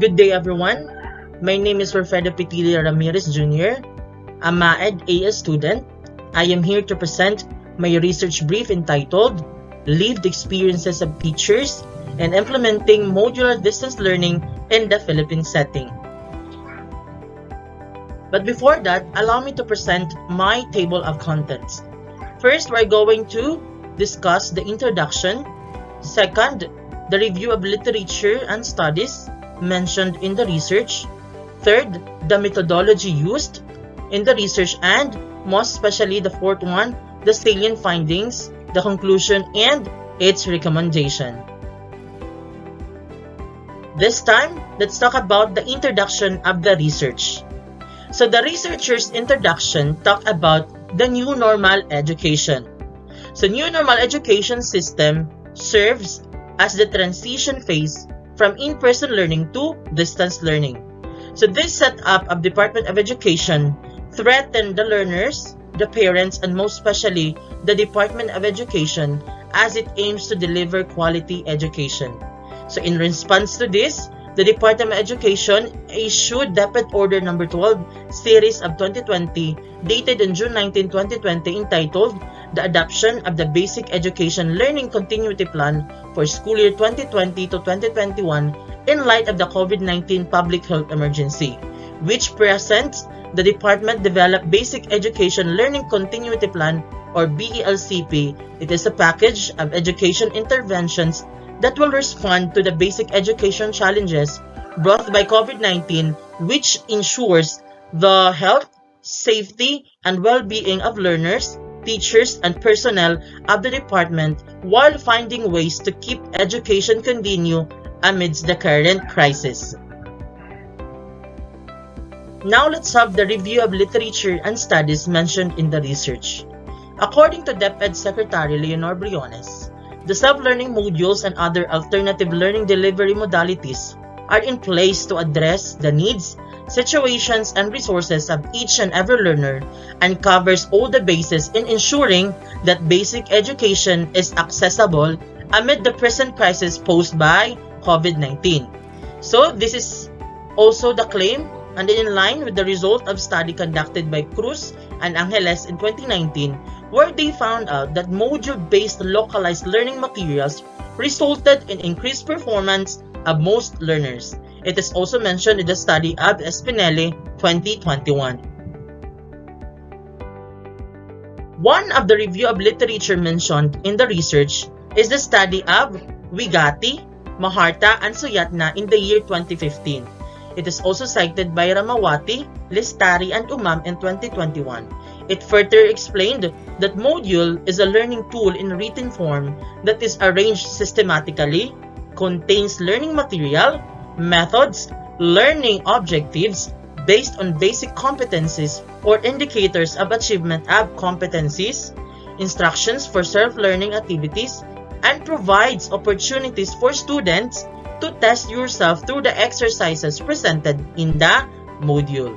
Good day, everyone. My name is Wilfredo P. Ramirez Jr. I'm an AS student. I am here to present my research brief entitled Lived Experiences of Teachers and Implementing Modular Distance Learning in the Philippine Setting. But before that, allow me to present my table of contents. First, we're going to discuss the introduction. Second, the review of literature and studies mentioned in the research. Third, the methodology used in the research, and most especially the fourth one, the salient findings, the conclusion, and its recommendation. This time, let's talk about the introduction of the research. So the researcher's introduction talked about the new normal education. So new normal education system serves as the transition phase from in-person learning to distance learning. So this setup of Department of Education threatened the learners, the parents, and most especially the Department of Education as it aims to deliver quality education. So in response to this, the Department of Education issued Depth Order No. 12 Series of 2020 dated on June 19, 2020 entitled The Adoption of the Basic Education Learning Continuity Plan for School Year 2020 to 2021 in light of the COVID-19 public health emergency, which presents the Department developed Basic Education Learning Continuity Plan or BELCP. It is a package of education interventions that will respond to the basic education challenges brought by COVID-19, which ensures the health, safety, and well-being of learners, teachers, and personnel of the department while finding ways to keep education continue amidst the current crisis. Now let's have the review of literature and studies mentioned in the research. According to DepEd Secretary Leonor Briones, the self-learning modules and other alternative learning delivery modalities are in place to address the needs, situations, and resources of each and every learner and covers all the bases in ensuring that basic education is accessible amid the present crisis posed by COVID-19. So this is also the claim and in line with the result of study conducted by Cruz and Angeles in 2019, where they found out that module-based localized learning materials resulted in increased performance of most learners. It is also mentioned in the study of Espinelli 2021. One of the review of literature mentioned in the research is the study of Wigati, Maharta, and Suyatna in the year 2015. It is also cited by Ramawati, Listari, and Umam in 2021. It further explained that module is a learning tool in written form that is arranged systematically, contains learning material, methods, learning objectives based on basic competencies or indicators of achievement of competencies, instructions for self-learning activities, and provides opportunities for students to test yourself through the exercises presented in the module.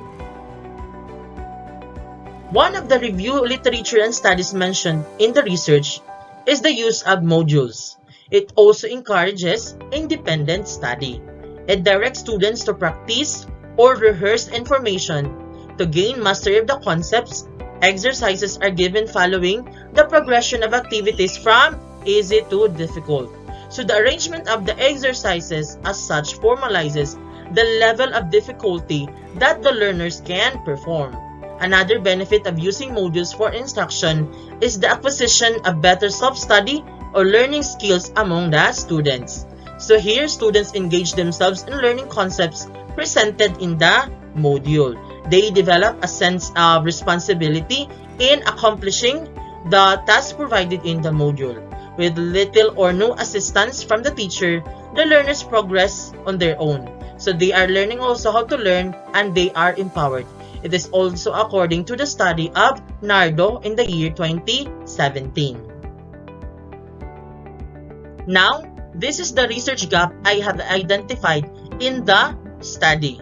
One of the review literature and studies mentioned in the research is the use of modules. It also encourages independent study. It directs students to practice or rehearse information to gain mastery of the concepts. Exercises are given following the progression of activities from easy to difficult. So the arrangement of the exercises as such formalizes the level of difficulty that the learners can perform. Another benefit of using modules for instruction is the acquisition of better self-study or learning skills among the students. So here, students engage themselves in learning concepts presented in the module. They develop a sense of responsibility in accomplishing the task provided in the module. With little or no assistance from the teacher, the learners progress on their own. So they are learning also how to learn and they are empowered. It is also according to the study of Nardo in the year 2017. Now, this is the research gap I have identified in the study.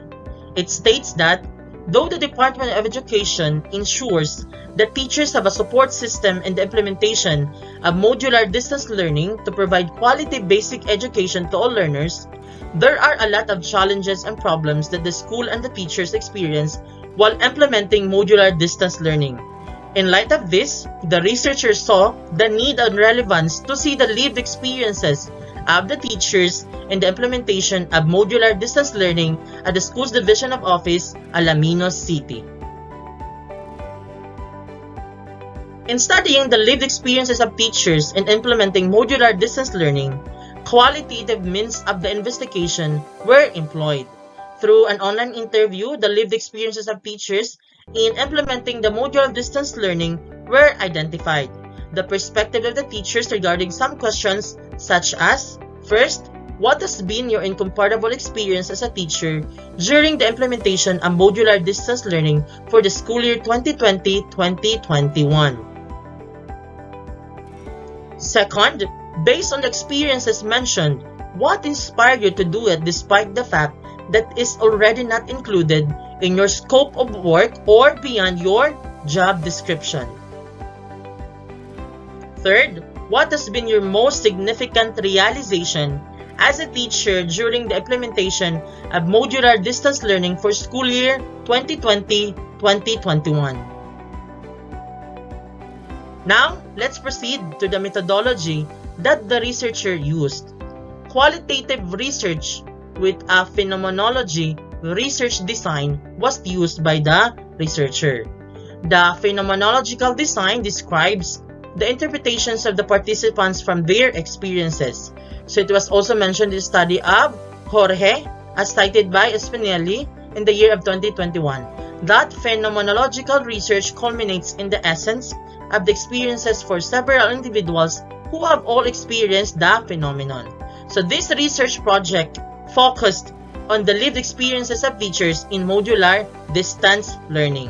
It states that though the Department of Education ensures that teachers have a support system in the implementation of modular distance learning to provide quality basic education to all learners, There are a lot of challenges and problems that the school and the teachers experience while implementing modular distance learning. In light of this, the researchers saw the need and relevance to see the lived experiences of the teachers in the implementation of modular distance learning at the school's Division of Office, Alaminos City. In studying the lived experiences of teachers in implementing modular distance learning, qualitative means of the investigation were employed. Through an online interview, the lived experiences of teachers in implementing the modular distance learning were identified. The perspective of the teachers regarding some questions such as, first, what has been your incomparable experience as a teacher during the implementation of modular distance learning for the school year 2020-2021? Second, based on the experiences mentioned, what inspired you to do it despite the fact that is already not included in your scope of work or beyond your job description? Third, what has been your most significant realization as a teacher during the implementation of modular distance learning for school year 2020-2021? Now, let's proceed to the methodology that the researcher used. Qualitative research with a phenomenology research design was used by the researcher. The phenomenological design describes the interpretations of the participants from their experiences. So it was also mentioned in the study of Jorge, as cited by Spinelli in the year of 2021. That phenomenological research culminates in the essence of the experiences for several individuals who have all experienced the phenomenon. So this research project focused on the lived experiences of teachers in modular distance learning.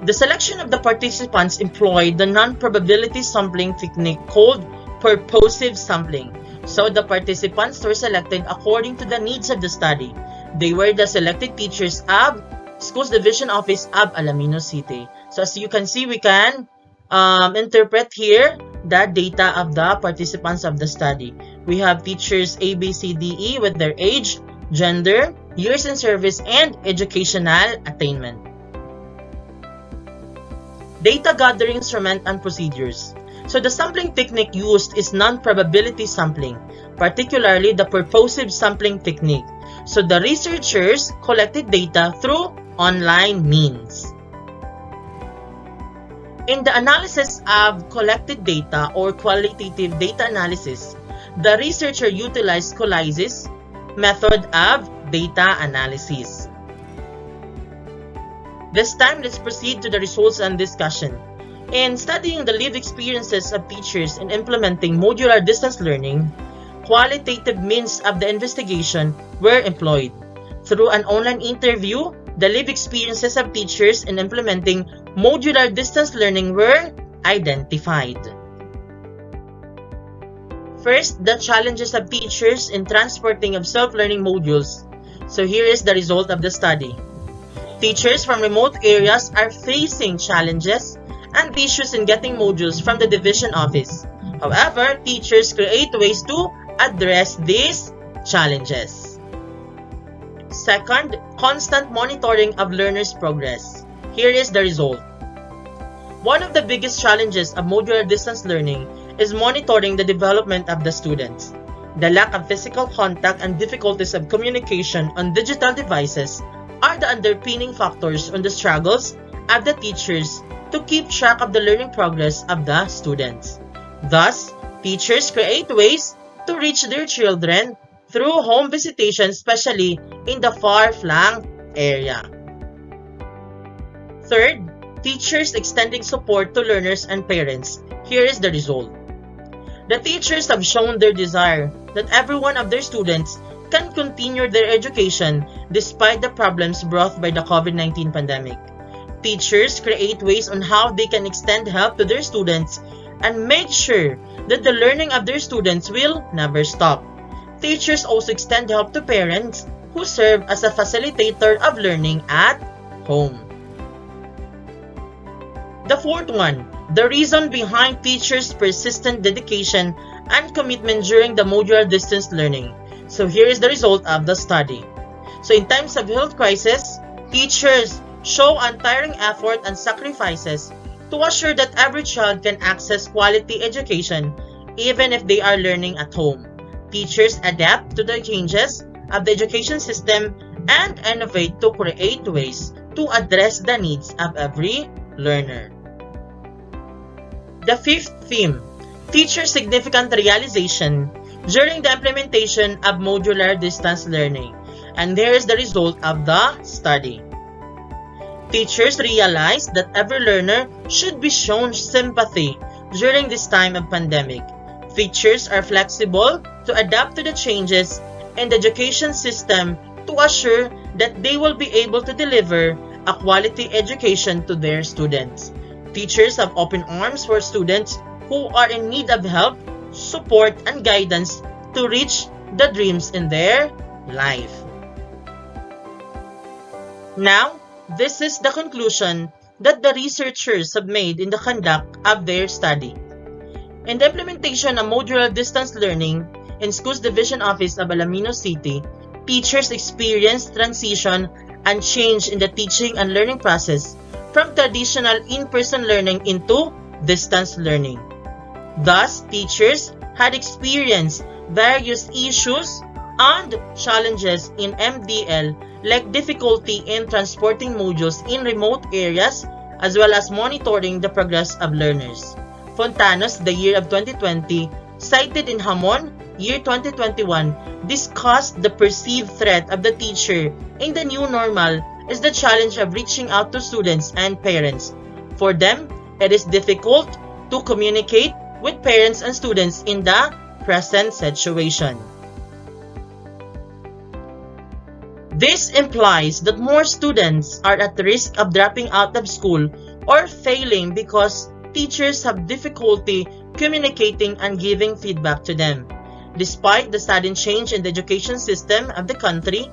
The selection of the participants employed the non-probability sampling technique called purposive sampling. So the participants were selected according to the needs of the study. They were the selected teachers of Schools Division Office of Alaminos City. So as you can see, we can interpret here the data of the participants of the study. We have teachers A, B, C, D, E with their age, gender, years in service, and educational attainment. Data gathering instrument and procedures. So the sampling technique used is non-probability sampling, particularly the purposive sampling technique. So the researchers collected data through online means. In the analysis of collected data or qualitative data analysis, the researcher utilized Colysis method of data analysis. This time, let's proceed to the results and discussion. In studying the lived experiences of teachers in implementing modular distance learning, qualitative means of the investigation were employed. Through an online interview, the lived experiences of teachers in implementing modular distance learning were identified. First, the challenges of teachers in transporting of self-learning modules. So here is the result of the study. Teachers from remote areas are facing challenges and issues in getting modules from the division office. However, teachers create ways to address these challenges. Second, constant monitoring of learners' progress. Here is the result. One of the biggest challenges of modular distance learning is monitoring the development of the students. The lack of physical contact and difficulties of communication on digital devices are the underpinning factors on the struggles of the teachers to keep track of the learning progress of the students. Thus, teachers create ways to reach their children through home visitation, especially in the far-flung area. Third, teachers extending support to learners and parents. Here is the result. The teachers have shown their desire that every one of their students can continue their education despite the problems brought by the COVID-19 pandemic. Teachers create ways on how they can extend help to their students and make sure that the learning of their students will never stop. Teachers also extend help to parents who serve as a facilitator of learning at home. The fourth one, the reason behind teachers' persistent dedication and commitment during the modular distance learning. So here is the result of the study. So in times of health crisis, teachers show untiring effort and sacrifices to assure that every child can access quality education even if they are learning at home. Teachers adapt to the changes of the education system and innovate to create ways to address the needs of every learner. The fifth theme, teacher significant realization during the implementation of modular distance learning. And here is the result of the study. Teachers realize that every learner should be shown sympathy during this time of pandemic. Teachers are flexible to adapt to the changes in the education system to assure that they will be able to deliver a quality education to their students. Teachers have open arms for students who are in need of help, support, and guidance to reach the dreams in their life. Now, this is the conclusion that the researchers have made in the conduct of their study. In the implementation of modular distance learning in Schools Division Office of Alaminos City, teachers experienced transition and change in the teaching and learning process from traditional in-person learning into distance learning. Thus, teachers had experienced various issues and challenges in MDL like difficulty in transporting modules in remote areas as well as monitoring the progress of learners. Fontanos, the year of 2020, cited in Hamon, year 2021, discussed the perceived threat of the teacher in the new normal is the challenge of reaching out to students and parents. For them, it is difficult to communicate with parents and students in the present situation. This implies that more students are at risk of dropping out of school or failing because teachers have difficulty communicating and giving feedback to them. Despite the sudden change in the education system of the country,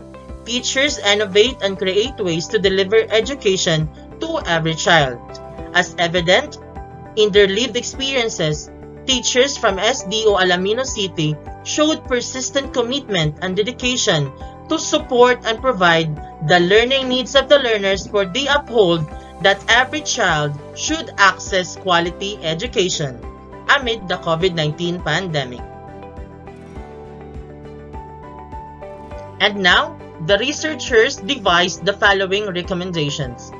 teachers innovate and create ways to deliver education to every child. As evident in their lived experiences, teachers from SDO Alaminos City showed persistent commitment and dedication to support and provide the learning needs of the learners, for they uphold that every child should access quality education amid the COVID-19 pandemic. And now, the researchers devised the following recommendations.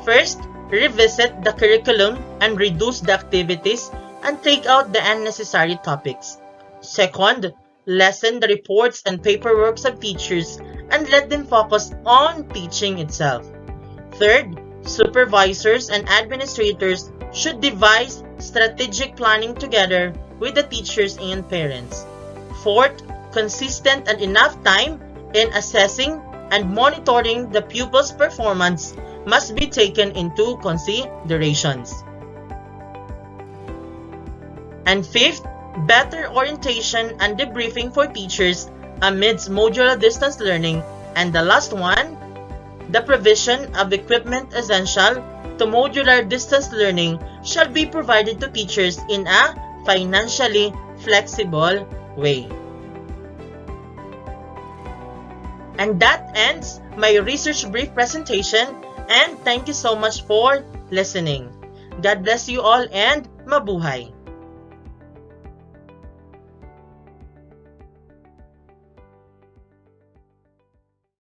First, revisit the curriculum and reduce the activities and take out the unnecessary topics. Second, lessen the reports and paperwork of teachers and let them focus on teaching itself. Third, supervisors and administrators should devise strategic planning together with the teachers and parents. Fourth, consistent and enough time in assessing and monitoring the pupils' performance must be taken into considerations. And fifth, better orientation and debriefing for teachers amidst modular distance learning. And the last one, the provision of equipment essential to modular distance learning shall be provided to teachers in a financially flexible way. And that ends my research brief presentation, and thank you so much for listening. God bless you all and mabuhay!